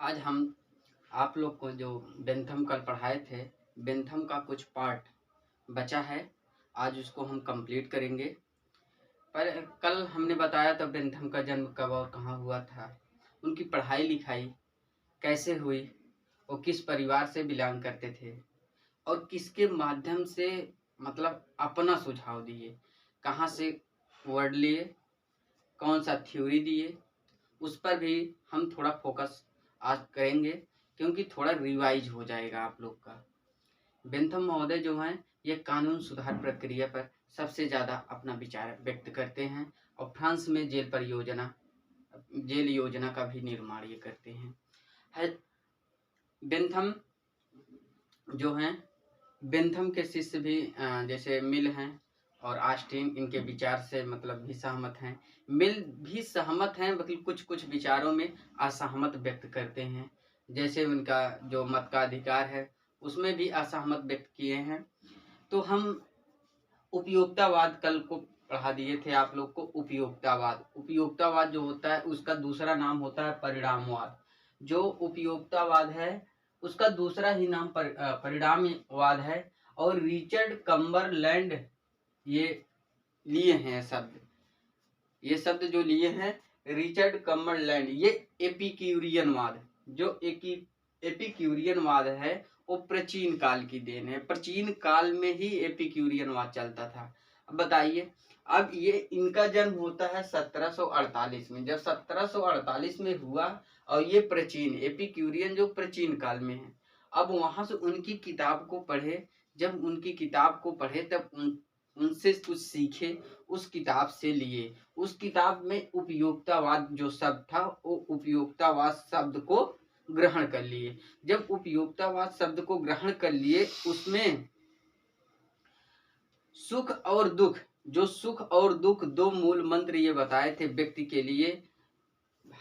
आज हम आप लोग को जो बेंथम कल पढ़ाए थे, बेंथम का कुछ पार्ट बचा है। आज उसको हम कंप्लीट करेंगे। पर कल हमने बताया था बेंथम का जन्म कब और कहाँ हुआ था, उनकी पढ़ाई लिखाई कैसे हुई, वो किस परिवार से बिलोंग करते थे और किसके माध्यम से मतलब अपना सुझाव दिए, कहाँ से वर्ड लिए, कौन सा थ्योरी दिए, उस पर भी हम थोड़ा फोकस आज करेंगे क्योंकि थोड़ा रिवाइज हो जाएगा आप लोग का। बेंथम महोदय जो हैं ये कानून सुधार प्रक्रिया पर सबसे ज़्यादा अपना विचार व्यक्त करते हैं और फ्रांस में जेल योजना का भी निर्माण ये करते हैं। बेंथम जो हैं, बेंथम के शिष्य भी जैसे मिल हैं और आस्टीन इनके विचार से मतलब भी सहमत हैं। मिल भी सहमत हैं, मतलब कुछ कुछ विचारों में असहमत व्यक्त करते हैं। जैसे उनका जो मत का अधिकार है उसमें भी असहमत व्यक्त किए हैं। तो हम उपयोगितावाद कल को पढ़ा दिए थे आप लोग को। उपयोगितावाद जो होता है उसका दूसरा नाम होता है परिणामवाद। जो उपयोगितावाद है उसका दूसरा ही नाम परिणामवाद है। और रिचर्ड कम्बरलैंड ये लिए हैं शब्द, ये शब्द जो लिए हैं रिचर्ड कम्बरलैंड, ये एपिक्यूरियनवाद, जो एपिक्यूरियनवाद है वो प्राचीन काल की देन है। प्राचीन काल में ही एपिक्यूरियनवाद चलता था। अब बताइए, अब ये इनका जन्म होता है 1748 में। जब 1748 में हुआ और ये प्राचीन एपिक्यूरियन जो प्राचीन काल में है। अब वहां से उनकी किताब को पढ़े, जब उनकी किताब को पढ़े तब उनसे कुछ सीखे, उस किताब से लिए। उस किताब में उपयोगितावाद जो शब्द था वो उपयोगितावाद शब्द को ग्रहण कर लिए। जब उपयोगितावाद शब्द को ग्रहण कर लिए उसमें सुख और दुख, जो सुख और दुख दो मूल मंत्र ये बताए थे व्यक्ति के लिए।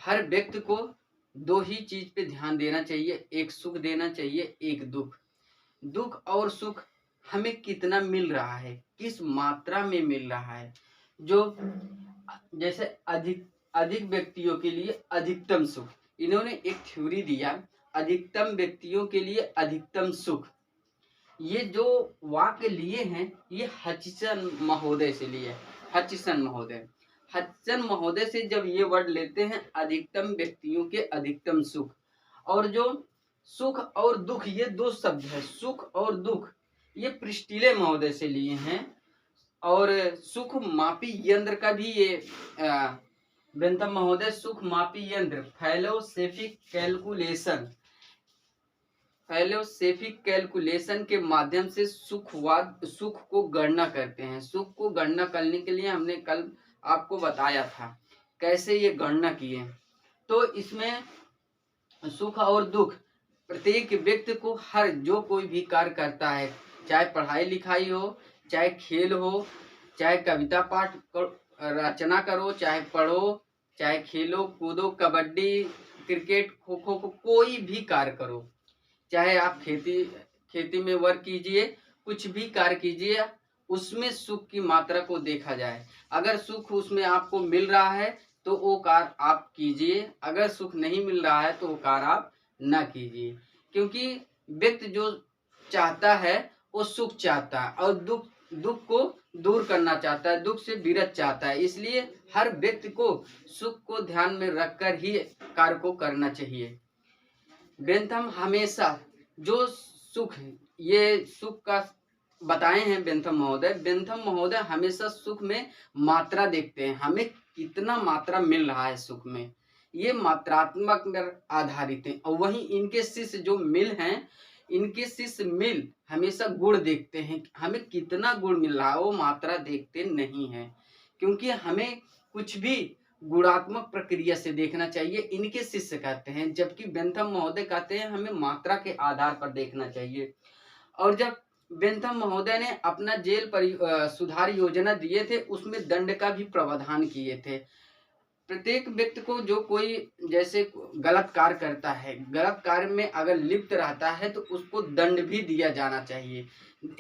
हर व्यक्ति को दो ही चीज पे ध्यान देना चाहिए, एक सुख देना चाहिए, एक दुख। दुख और सुख हमें कितना मिल रहा है, किस मात्रा में मिल रहा है। जो जैसे अधिक अधिक व्यक्तियों के लिए अधिकतम सुख, इन्होंने एक थ्योरी दिया, अधिकतम व्यक्तियों के लिए अधिकतम सुख। ये जो वाक्य लिए हैं ये हचिसन महोदय से लिए। हचिसन महोदय से जब ये वर्ड लेते हैं, अधिकतम व्यक्तियों के अधिकतम सुख। और जो सुख और दुख ये दो शब्द है, सुख और दुख, ये प्रिस्टिले महोदय से लिए हैं। और सुख मापी यंत्र का भी ये बेंथम महोदय सुख मापी यंत्र फेलोसेफिक कैलकुलेशन के माध्यम से सुख को गणना करते हैं। सुख को गणना करने के लिए हमने कल आपको बताया था कैसे ये गणना किए। तो इसमें सुख और दुख प्रत्येक व्यक्ति को हर जो कोई भी कार्य करता है, चाहे पढ़ाई लिखाई हो, चाहे खेल हो, चाहे कविता पाठ रचना करो, चाहे पढ़ो, चाहे खेलो कूदो, कबड्डी क्रिकेट खो खो कोई भी कार्य करो, चाहे आप खेती में वर्क कीजिए, कुछ भी कार्य कीजिए, उसमें सुख की मात्रा को देखा जाए। अगर सुख उसमें आपको मिल रहा है तो वो कार्य आप कीजिए, अगर सुख नहीं मिल रहा है तो वो कार्य आप ना कीजिए। क्योंकि व्यक्ति जो चाहता है वो सुख चाहता है और दुख को दूर करना चाहता है, दुख से विरत चाहता है। इसलिए हर व्यक्ति को सुख को ध्यान में रखकर ही कार्य को करना चाहिए। बेंथम हमेशा जो सुख, ये सुख का बताए हैं बेंथम महोदय हमेशा सुख में मात्रा देखते हैं, हमें कितना मात्रा मिल रहा है सुख में, ये मात्रात्मक पर आधारित है। और वहीं इनके शिष्य जो मिल हैं, इनके शिष्य मिल हमेशा गुण देखते हैं, हमें कितना गुण मिल रहा है, वो मात्रा देखते नहीं है। क्योंकि हमें कुछ भी गुणात्मक प्रक्रिया से देखना चाहिए, इनके शिष्य कहते हैं। जबकि बेंथम महोदय कहते हैं हमें मात्रा के आधार पर देखना चाहिए। और जब बेंथम महोदय ने अपना सुधार योजना दिए थे उसमें दंड का भी प्रावधान किए थे। प्रत्येक व्यक्ति को जो कोई जैसे गलत कार्य करता है, गलत कार्य में अगर लिप्त रहता है तो उसको दंड भी दिया जाना चाहिए।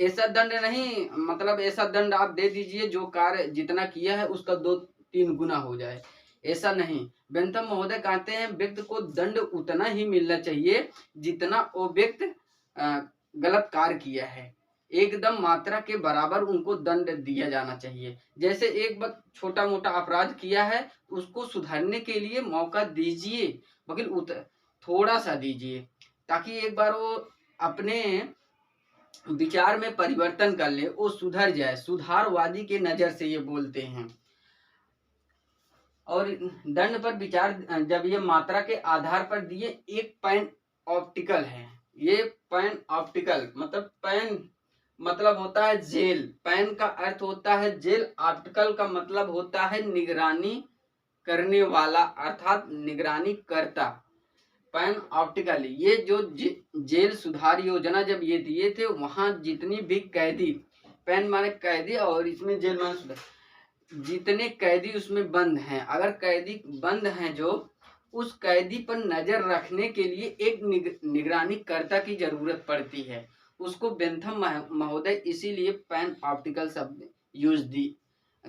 ऐसा दंड नहीं, मतलब ऐसा दंड आप दे दीजिए जो कार्य जितना किया है उसका 2-3 गुना हो जाए। ऐसा नहीं। बेंथम महोदय कहते हैं व्यक्ति को दंड उतना ही मिलना चाहिए जितना वो व्यक्ति गलत कार्य किया है, एकदम मात्रा के बराबर उनको दंड दिया जाना चाहिए। जैसे एक बार छोटा मोटा अपराध किया है, उसको सुधारने के लिए मौका दीजिए, मगर थोड़ा सा दीजिए, ताकि एक बार वो अपने विचार में परिवर्तन कर ले, वो सुधर जाए। सुधारवादी के नजर से ये बोलते हैं। और दंड पर विचार जब ये मात्रा के आधार पर दिए, एक पैन ऑप्टिकल है। ये पैन ऑप्टिकल मतलब पैन मतलब होता है जेल, पैन का अर्थ होता है जेल, ऑप्टिकल का मतलब होता है निगरानी करने वाला अर्थात निगरानी करता। पैन ऑप्टिकल ये जो जेल सुधार योजना जब ये दिए थे, वहां जितनी भी कैदी, पैन माने कैदी और इसमें जेल माने सुधार, जितने कैदी उसमें बंद हैं, अगर कैदी बंद हैं जो, उस कैदी पर नजर रखने के लिए एक निगरानी कर्ता की जरूरत पड़ती है। उसको बेंथम महोदय इसीलिए पैन ऑप्टिकल शब्द यूज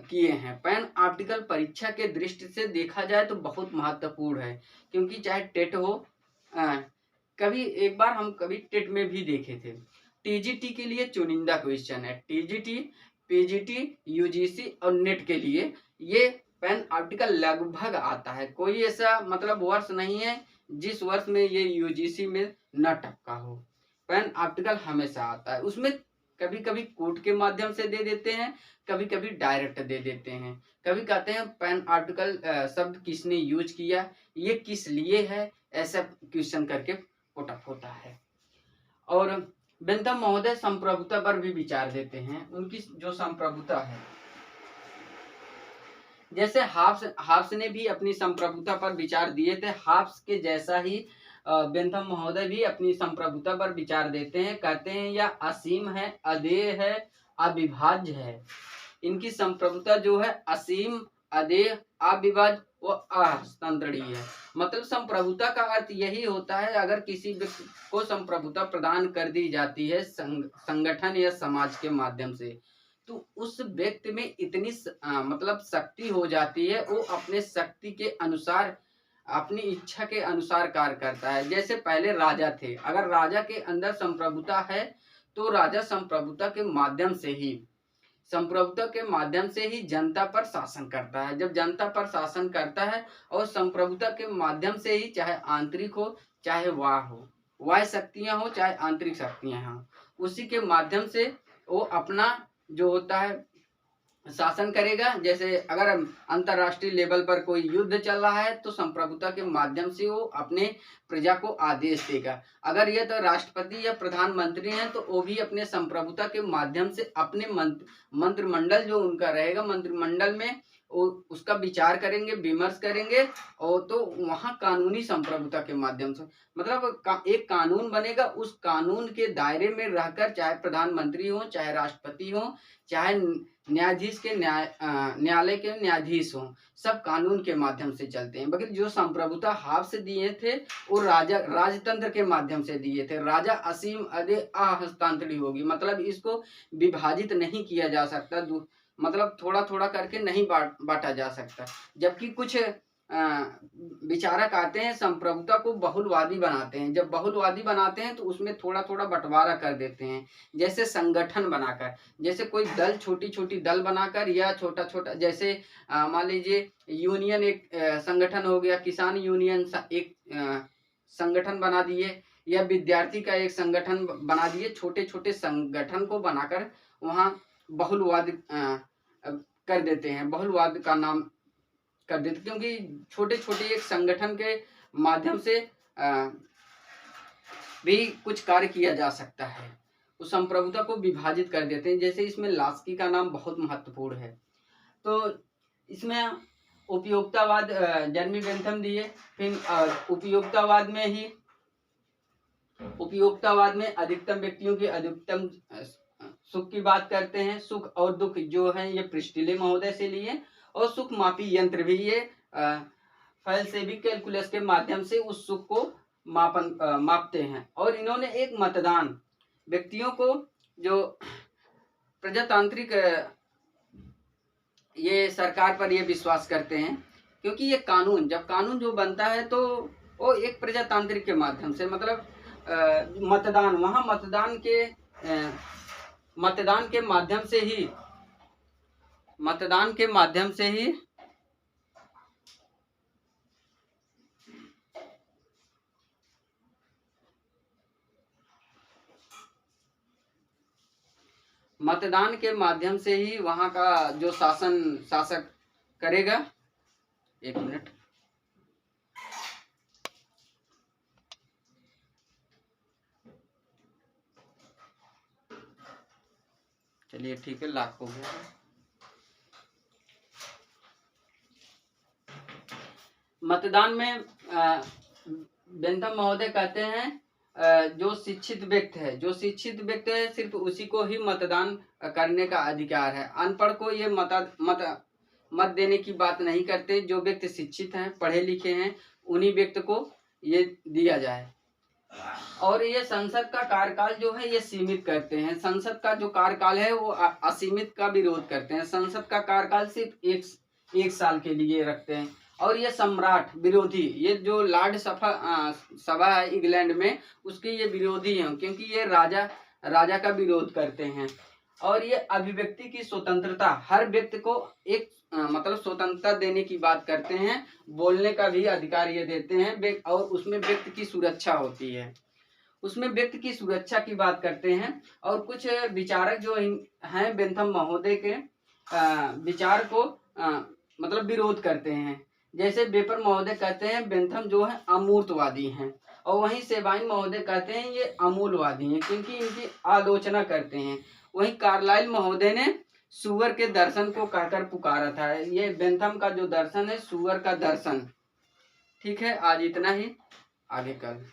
किए हैं। पैन ऑप्टिकल परीक्षा के दृष्टि से देखा जाए तो बहुत महत्वपूर्ण है, क्योंकि चाहे टेट हो, कभी एक बार हम कभी टेट में भी देखे थे। टीजीटी के लिए चुनिंदा क्वेश्चन है, टीजीटी, पीजीटी, यूजीसी और नेट के लिए ये पैन ऑप्टिकल लगभग आता है। कोई ऐसा मतलब वर्ष नहीं है जिस वर्ष में ये यूजीसी में न टपका हो। पैन ऑप्टिकल हमेशा आता है। उसमें कभी कभी कोड के माध्यम से दे देते हैं, कभी कभी डायरेक्ट दे देते हैं। कभी कहते हैं पैन ऑप्टिकल शब्द किसने यूज किया, ये किस लिए है, ऐसा क्वेश्चन करके पुटअप होता है। और बेंथम महोदय संप्रभुता पर भी विचार देते हैं। उनकी जो संप्रभुता है, जैसे हाब्स ने भी अपनी संप्रभुता पर विचार दिए थे, हाब्स के जैसा ही बेंथम महोदय भी अपनी संप्रभुता पर विचार देते हैं। कहते हैं यह असीम है, अदेय है, अविभाज्य है। इनकी संप्रभुता जो है असीम, अदेय, अविभाज्य व अहस्तांतरणीय है। मतलब संप्रभुता का अर्थ यही होता है, अगर किसी व्यक्ति को संप्रभुता प्रदान कर दी जाती है संगठन या समाज के माध्यम से, तो उस व्यक्ति में इतनी मतलब शक्ति हो जाती है, वो अपने शक्ति के अनुसार, अपनी इच्छा के अनुसार कार्य करता है। जैसे पहले राजा थे, अगर राजा के अंदर संप्रभुता है तो राजा संप्रभुता के माध्यम से ही, संप्रभुता के माध्यम से ही जनता पर शासन करता है। जब जनता पर शासन करता है और संप्रभुता के माध्यम से ही, चाहे आंतरिक हो चाहे वाह शक्तियां हो चाहे आंतरिक शक्तियां हो, उसी के माध्यम से वो अपना जो होता है शासन करेगा। जैसे अगर अंतरराष्ट्रीय लेवल पर कोई युद्ध चल रहा है तो संप्रभुता के माध्यम से वो अपने प्रजा को आदेश देगा। अगर ये तो राष्ट्रपति या प्रधानमंत्री हैं तो वो भी अपने संप्रभुता के माध्यम से अपने मंत्रिमंडल जो उनका रहेगा, मंत्रिमंडल में उसका विचार करेंगे, विमर्श करेंगे, और तो वहाँ कानूनी संप्रभुता के माध्यम से मतलब एक कानून बनेगा। उस कानून के दायरे में रहकर, चाहे प्रधानमंत्री हो, चाहे राष्ट्रपति हो, चाहे न्यायाधीश के न्यायालय के न्यायाधीश हो, सब कानून के माध्यम से चलते हैं। मगर जो संप्रभुता हाफ से दिए थे वो राजतंत्र के माध्यम से दिए थे। राजा असीम, अदेय, अहस्तांतरी होगी, मतलब इसको विभाजित नहीं किया जा सकता, मतलब थोड़ा थोड़ा करके नहीं बांटा जा सकता। जबकि कुछ विचारक आते हैं संप्रभुता को बहुलवादी बनाते हैं। जब बहुलवादी बनाते हैं तो उसमें थोड़ा थोड़ा बंटवारा कर देते हैं, जैसे संगठन बनाकर, जैसे कोई दल, छोटी छोटी दल बनाकर, या छोटा छोटा, जैसे मान लीजिए यूनियन एक संगठन हो गया, किसान यूनियन एक संगठन बना दिए, या विद्यार्थी का एक संगठन बना दिए। छोटे छोटे संगठन को बनाकर वहाँ बहुलवाद कर देते हैं, बहुलवाद का नाम कर देते, क्योंकि छोटे छोटे एक संगठन के माध्यम से भी कुछ कार्य किया जा सकता है। उस संप्रभुता को विभाजित कर देते हैं। जैसे इसमें लास्की का नाम बहुत महत्वपूर्ण है। तो इसमें उपयोगितावाद जर्मी बेंथम दिए। फिर उपयोगितावाद में अधिकतम व्यक्तियों की अधिकतम सुख की बात करते हैं। सुख और दुख जो है ये प्रिस्टिले महोदय से लिए, और सुख मापी यंत्र भी ये फैलसेबी कैलकुलस के माध्यम से उस सुख को मापते हैं। और इन्होंने एक मतदान, व्यक्तियों को जो प्रजातांत्रिक ये सरकार पर ये विश्वास करते हैं क्योंकि ये कानून, जब कानून जो बनता है तो वो एक प्रजातांत्रिक के माध्यम से, मतलब मतदान, वहाँ मतदान के माध्यम से ही, मतदान के माध्यम से ही मतदान के माध्यम से ही वहाँ का जो शासक करेगा। एक मिनट, चलिए ठीक है, लाख हो गया। मतदान में बेंथम महोदय कहते हैं जो शिक्षित व्यक्ति है, सिर्फ उसी को ही मतदान करने का अधिकार है। अनपढ़ को ये मत देने की बात नहीं करते। जो व्यक्ति शिक्षित हैं, पढ़े लिखे हैं, उन्हीं व्यक्ति को ये दिया जाए। और ये संसद का कार्यकाल जो है ये सीमित करते हैं। संसद का जो कार्यकाल है वो असीमित का विरोध करते हैं। संसद का कार्यकाल सिर्फ एक साल के लिए रखते हैं। और ये सम्राट विरोधी, ये जो लॉर्ड सभा है इंग्लैंड में, उसके ये विरोधी हैं, क्योंकि ये राजा का विरोध करते हैं। और ये अभिव्यक्ति की स्वतंत्रता, हर व्यक्ति को एक मतलब स्वतंत्रता देने की बात करते हैं। बोलने का भी अधिकार ये देते हैं। और उसमें व्यक्ति की सुरक्षा होती है, उसमें व्यक्ति की सुरक्षा की बात करते हैं। और कुछ विचारक जो हैं बेंथम महोदय के विचार को मतलब विरोध करते हैं। जैसे बेपर महोदय कहते हैं बेंथम जो है अमूर्तवादी हैं, और वहीं सेबाइन महोदय कहते हैं ये अमूलवादी हैं, क्योंकि इनकी आलोचना करते हैं। वहीं कार्लाइल महोदय ने सुअर के दर्शन को कहकर पुकारा था। ये बेंथम का जो दर्शन है, सुअर का दर्शन। ठीक है, आज इतना ही, आगे कल।